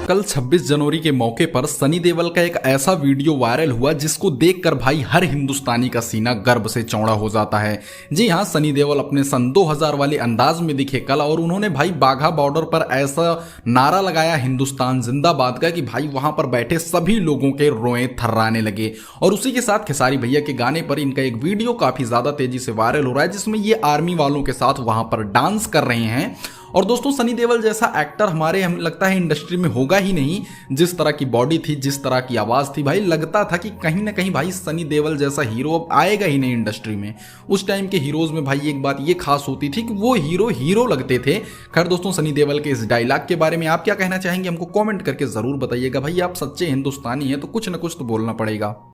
कल 26 जनवरी के मौके पर सनी देओल का एक ऐसा वीडियो वायरल हुआ जिसको देखकर भाई हर हिंदुस्तानी का सीना गर्व से चौड़ा हो जाता है। जी हां, सनी देओल अपने सन 2000 वाले अंदाज में दिखे कल और उन्होंने भाई बाघा बॉर्डर पर ऐसा नारा लगाया हिंदुस्तान जिंदाबाद का कि भाई वहां पर बैठे सभी लोगों के रोए थर्राने लगे। और उसी के साथ खेसारी भैया के गाने पर इनका एक वीडियो काफी ज्यादा तेजी से वायरल हो रहा है जिसमें ये आर्मी वालों के साथ वहां पर डांस कर रहे हैं। और दोस्तों, सनी देओल जैसा एक्टर हमारे हम लगता है इंडस्ट्री में होगा ही नहीं। जिस तरह की बॉडी थी, जिस तरह की आवाज थी, भाई लगता था कि कहीं ना कहीं भाई सनी देओल जैसा हीरो अब आएगा ही नहीं इंडस्ट्री में। उस टाइम के हीरोज में भाई एक बात ये खास होती थी कि वो हीरो लगते थे। खैर दोस्तों, सनी देओल के इस डायलॉग के बारे में आप क्या कहना चाहेंगे हमको कॉमेंट करके जरूर बताइएगा। भाई आप सच्चे हिंदुस्तानी हैं तो कुछ ना कुछ तो बोलना पड़ेगा।